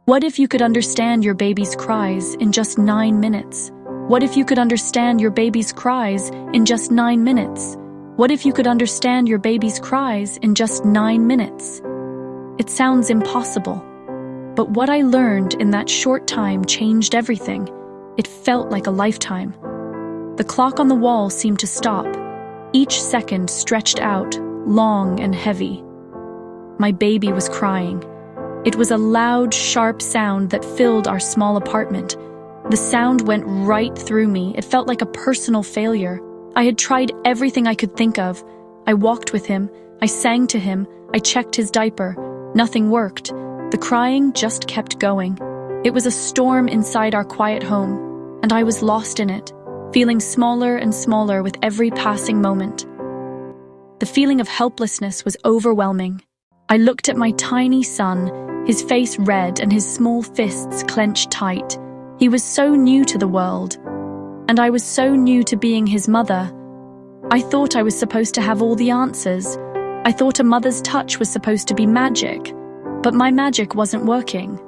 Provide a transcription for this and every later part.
What if you could understand your baby's cries in just 9 minutes? What if you could understand your baby's cries in just 9 minutes? What if you could understand your baby's cries in just 9 minutes? It sounds impossible. But what I learned in that short time changed everything. It felt like a lifetime. The clock on the wall seemed to stop. Each second stretched out, long and heavy. My baby was crying. It was a loud, sharp sound that filled our small apartment. The sound went right through me. It felt like a personal failure. I had tried everything I could think of. I walked with him. I sang to him. I checked his diaper. Nothing worked. The crying just kept going. It was a storm inside our quiet home, and I was lost in it, feeling smaller and smaller with every passing moment. The feeling of helplessness was overwhelming. I looked at my tiny son, his face red and his small fists clenched tight. He was so new to the world, and I was so new to being his mother. I thought I was supposed to have all the answers. I thought a mother's touch was supposed to be magic, but my magic wasn't working.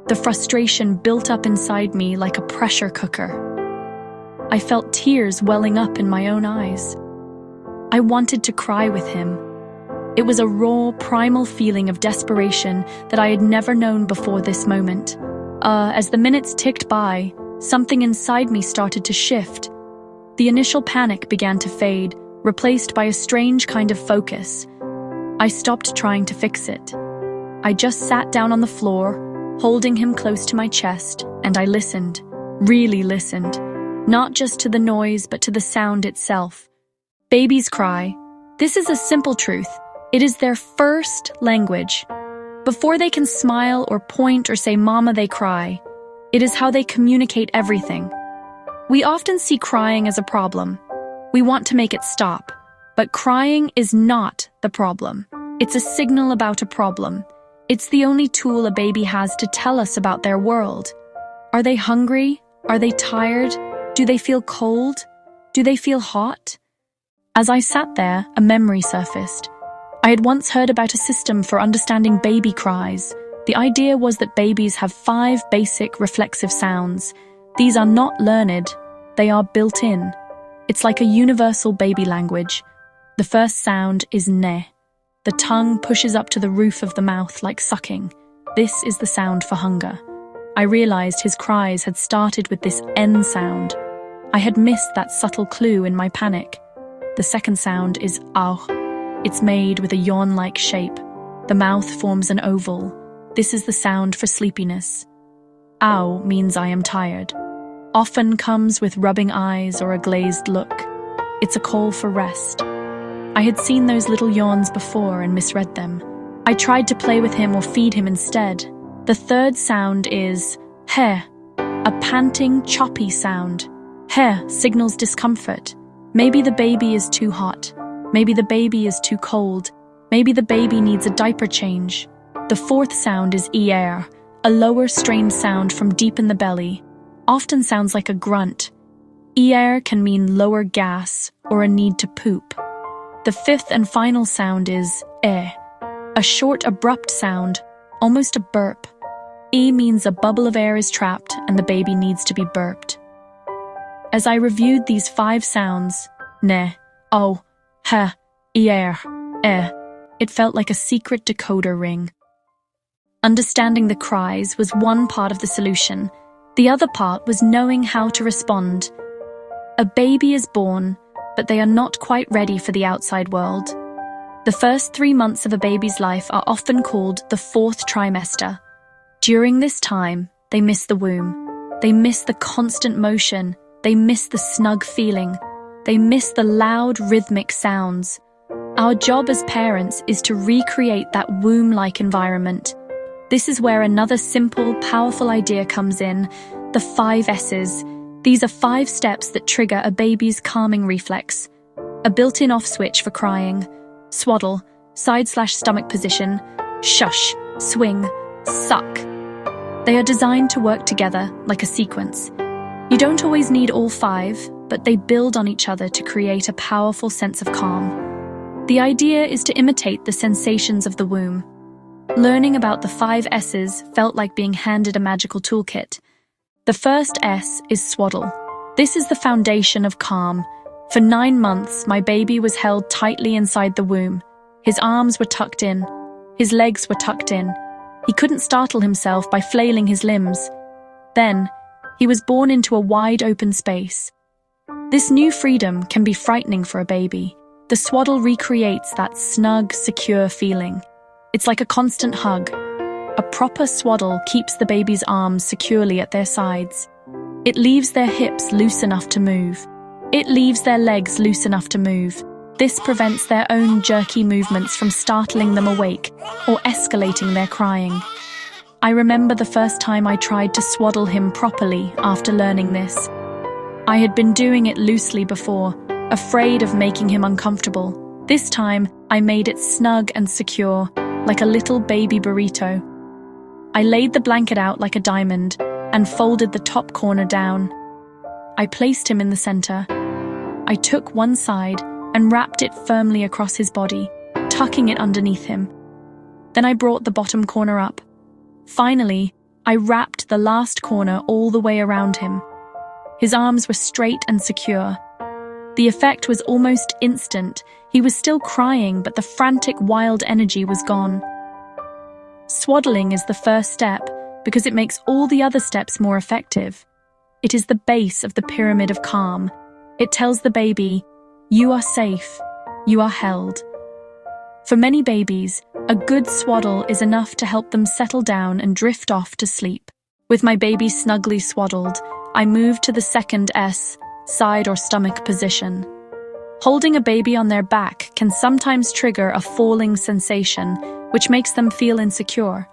The frustration built up inside me like a pressure cooker. I felt tears welling up in my own eyes. I wanted to cry with him. It was a raw, primal feeling of desperation that I had never known before this moment. As the minutes ticked by, something inside me started to shift. The initial panic began to fade, replaced by a strange kind of focus. I stopped trying to fix it. I just sat down on the floor, holding him close to my chest, and I listened, really listened, not just to the noise but to the sound itself. Babies cry. This is a simple truth. It is their first language. Before they can smile or point or say mama, they cry. It is how they communicate everything. We often see crying as a problem. We want to make it stop. But crying is not the problem. It's a signal about a problem. It's the only tool a baby has to tell us about their world. Are they hungry? Are they tired? Do they feel cold? Do they feel hot? As I sat there, a memory surfaced. I had once heard about a system for understanding baby cries. The idea was that babies have 5 basic reflexive sounds. These are not learned, they are built in. It's like a universal baby language. The first sound is ne. The tongue pushes up to the roof of the mouth like sucking. This is the sound for hunger. I realized his cries had started with this N sound. I had missed that subtle clue in my panic. The second sound is au. It's made with a yawn-like shape. The mouth forms an oval. This is the sound for sleepiness. Au means I am tired. Often comes with rubbing eyes or a glazed look. It's a call for rest. I had seen those little yawns before and misread them. I tried to play with him or feed him instead. The third sound is he, a panting, choppy sound. He signals discomfort. Maybe the baby is too hot. Maybe the baby is too cold. Maybe the baby needs a diaper change. The fourth sound is er, a lower strained sound from deep in the belly. Often sounds like a grunt. Er can mean lower gas or a need to poop. The fifth and final sound is a short, abrupt sound, almost a burp. E means a bubble of air is trapped and the baby needs to be burped. As I reviewed these 5 sounds, ne, o, he, er, it felt like a secret decoder ring. Understanding the cries was one part of the solution. The other part was knowing how to respond. A baby is born, but they are not quite ready for the outside world. The first 3 months of a baby's life are often called the 4th trimester. During this time, they miss the womb. They miss the constant motion. They miss the snug feeling. They miss the loud, rhythmic sounds. Our job as parents is to recreate that womb-like environment. This is where another simple, powerful idea comes in, the 5 S's. These are 5 steps that trigger a baby's calming reflex. A built-in off switch for crying, swaddle, side/stomach position, shush, swing, suck. They are designed to work together like a sequence. You don't always need all 5, but they build on each other to create a powerful sense of calm. The idea is to imitate the sensations of the womb. Learning about the 5 S's felt like being handed a magical toolkit. The first S is swaddle. This is the foundation of calm. For 9 months, my baby was held tightly inside the womb. His arms were tucked in. His legs were tucked in. He couldn't startle himself by flailing his limbs. Then, he was born into a wide open space. This new freedom can be frightening for a baby. The swaddle recreates that snug, secure feeling. It's like a constant hug. A proper swaddle keeps the baby's arms securely at their sides. It leaves their hips loose enough to move. It leaves their legs loose enough to move. This prevents their own jerky movements from startling them awake or escalating their crying. I remember the first time I tried to swaddle him properly after learning this. I had been doing it loosely before, afraid of making him uncomfortable. This time, I made it snug and secure, like a little baby burrito. I laid the blanket out like a diamond and folded the top corner down. I placed him in the center. I took one side and wrapped it firmly across his body, tucking it underneath him. Then I brought the bottom corner up. Finally, I wrapped the last corner all the way around him. His arms were straight and secure. The effect was almost instant. He was still crying, but the frantic, wild energy was gone. Swaddling is the first step because it makes all the other steps more effective. It is the base of the pyramid of calm. It tells the baby, you are safe, you are held. For many babies, a good swaddle is enough to help them settle down and drift off to sleep. With my baby snugly swaddled, I moved to the second S, side or stomach position. Holding a baby on their back can sometimes trigger a falling sensation, which makes them feel insecure.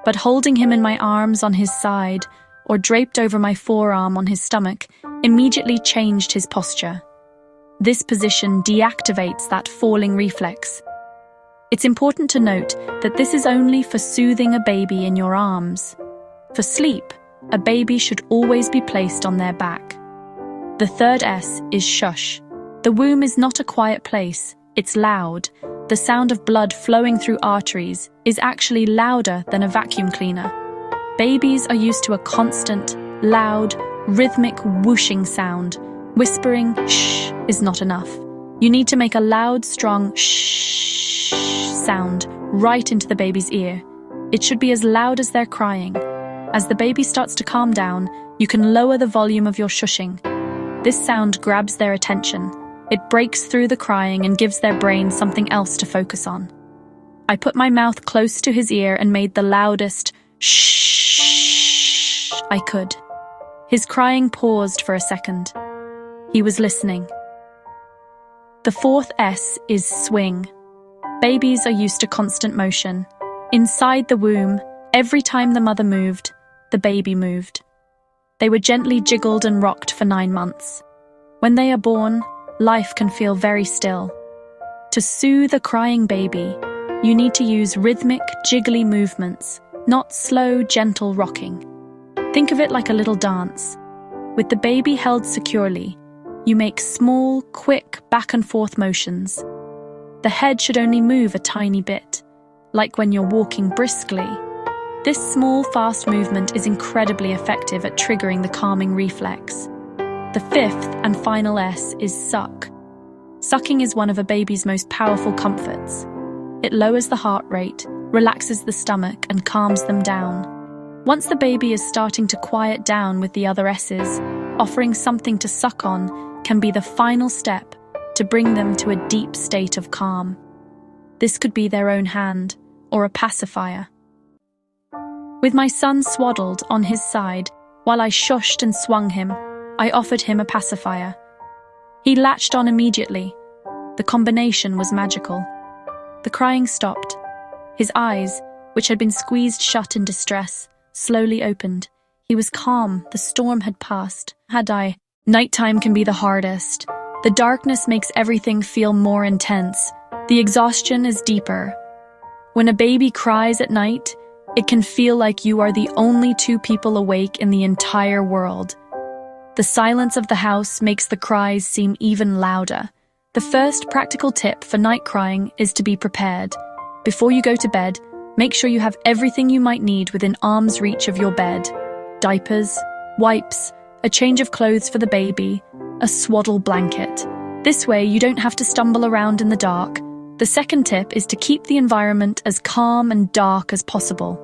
But holding him in my arms on his side, or draped over my forearm on his stomach, immediately changed his posture. This position deactivates that falling reflex. It's important to note that this is only for soothing a baby in your arms. For sleep, a baby should always be placed on their back. The third S is shush. The womb is not a quiet place, it's loud. The sound of blood flowing through arteries is actually louder than a vacuum cleaner. Babies are used to a constant, loud, rhythmic whooshing sound. Whispering shh is not enough. You need to make a loud, strong shh sound right into the baby's ear. It should be as loud as they're crying. As the baby starts to calm down, you can lower the volume of your shushing. This sound grabs their attention. It breaks through the crying and gives their brain something else to focus on. I put my mouth close to his ear and made the loudest shh I could. His crying paused for a second. He was listening. The fourth S is swing. Babies are used to constant motion. Inside the womb, every time the mother moved, the baby moved. They were gently jiggled and rocked for 9 months. When they are born, life can feel very still. To soothe a crying baby, you need to use rhythmic, jiggly movements, not slow, gentle rocking. Think of it like a little dance. With the baby held securely, you make small, quick back and forth motions. The head should only move a tiny bit, like when you're walking briskly. This small, fast movement is incredibly effective at triggering the calming reflex. The fifth and final S is suck. Sucking is one of a baby's most powerful comforts. It lowers the heart rate, relaxes the stomach, and calms them down. Once the baby is starting to quiet down with the other S's, offering something to suck on can be the final step to bring them to a deep state of calm. This could be their own hand or a pacifier. With my son swaddled on his side, while I shushed and swung him, I offered him a pacifier. He latched on immediately. The combination was magical. The crying stopped. His eyes, which had been squeezed shut in distress, slowly opened. He was calm. The storm had passed. Nighttime can be the hardest. The darkness makes everything feel more intense. The exhaustion is deeper. When a baby cries at night, it can feel like you are the only 2 people awake in the entire world. The silence of the house makes the cries seem even louder. The first practical tip for night crying is to be prepared. Before you go to bed, Make sure you have everything you might need within arm's reach of your bed. Diapers, wipes, a change of clothes for the baby, a swaddle blanket. This way, you don't have to stumble around in the dark. The second tip is to keep the environment as calm and dark as possible.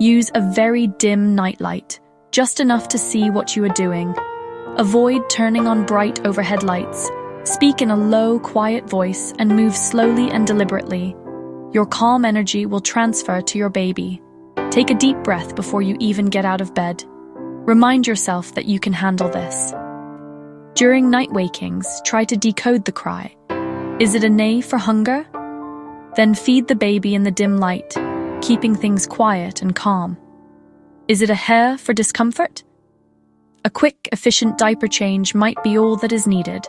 Use a very dim nightlight, just enough to see what you are doing. Avoid turning on bright overhead lights. Speak in a low, quiet voice and move slowly and deliberately. Your calm energy will transfer to your baby. Take a deep breath before you even get out of bed. Remind yourself that you can handle this. During night wakings, try to decode the cry. Is it a neigh for hunger? Then feed the baby in the dim light, keeping things quiet and calm. Is it a hair for discomfort? A quick, efficient diaper change might be all that is needed.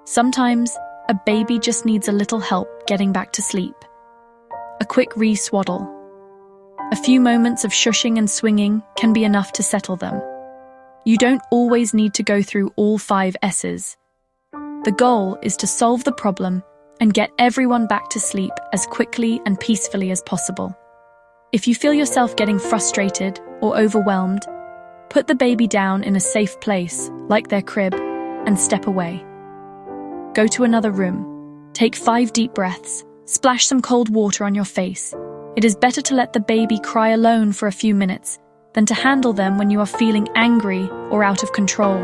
Sometimes, a baby just needs a little help getting back to sleep. A quick re-swaddle. A few moments of shushing and swinging can be enough to settle them. You don't always need to go through all 5 S's. The goal is to solve the problem and get everyone back to sleep as quickly and peacefully as possible. If you feel yourself getting frustrated or overwhelmed, put the baby down in a safe place, like their crib, and step away. Go to another room. Take 5 deep breaths. Splash some cold water on your face. It is better to let the baby cry alone for a few minutes than to handle them when you are feeling angry or out of control.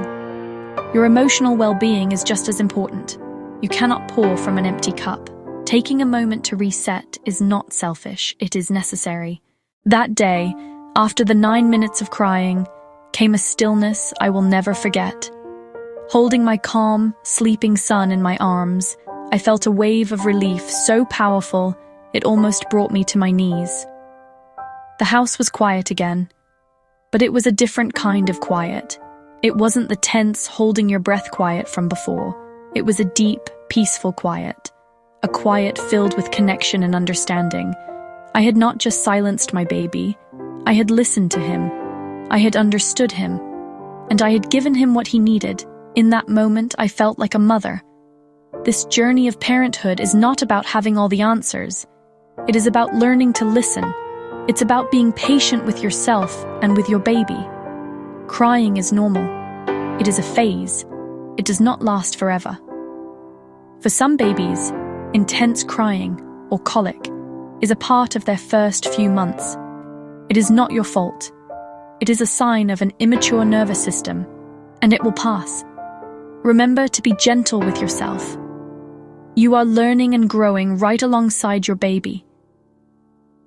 Your emotional well-being is just as important. You cannot pour from an empty cup. Taking a moment to reset is not selfish, it is necessary. That day, after the 9 minutes of crying, came a stillness I will never forget. Holding my calm, sleeping son in my arms, I felt a wave of relief so powerful it almost brought me to my knees. The house was quiet again, but it was a different kind of quiet. It wasn't the tense, holding your breath quiet from before. It was a deep, peaceful quiet. A quiet filled with connection and understanding. I had not just silenced my baby, I had listened to him. I had understood him, and I had given him what he needed. In that moment, I felt like a mother. This journey of parenthood is not about having all the answers. It is about learning to listen. It's about being patient with yourself and with your baby. Crying is normal. It is a phase. It does not last forever. For some babies, intense crying, or colic, is a part of their first few months. It is not your fault. It is a sign of an immature nervous system, and it will pass. Remember to be gentle with yourself. You are learning and growing right alongside your baby.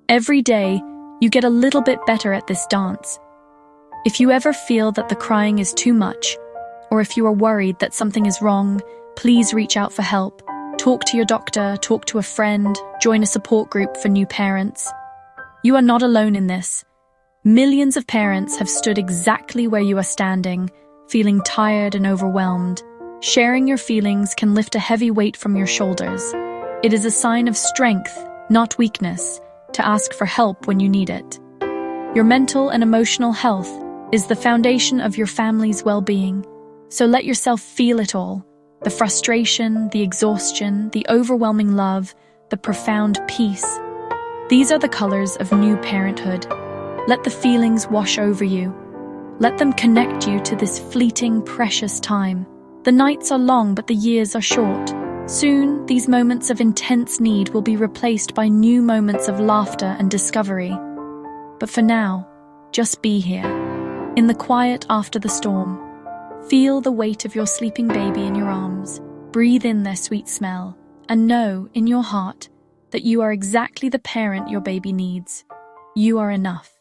Every day, you get a little bit better at this dance. If you ever feel that the crying is too much, or if you are worried that something is wrong, please reach out for help. Talk to your doctor, talk to a friend, join a support group for new parents. You are not alone in this. Millions of parents have stood exactly where you are standing, feeling tired and overwhelmed. Sharing your feelings can lift a heavy weight from your shoulders. It is a sign of strength, not weakness, to ask for help when you need it. Your mental and emotional health is the foundation of your family's well-being, so let yourself feel it all. The frustration, the exhaustion, the overwhelming love, the profound peace. These are the colors of new parenthood. Let the feelings wash over you. Let them connect you to this fleeting, precious time. The nights are long, but the years are short. Soon, these moments of intense need will be replaced by new moments of laughter and discovery. But for now, just be here, in the quiet after the storm. Feel the weight of your sleeping baby in your arms. Breathe in their sweet smell, and know in your heart that you are exactly the parent your baby needs. You are enough.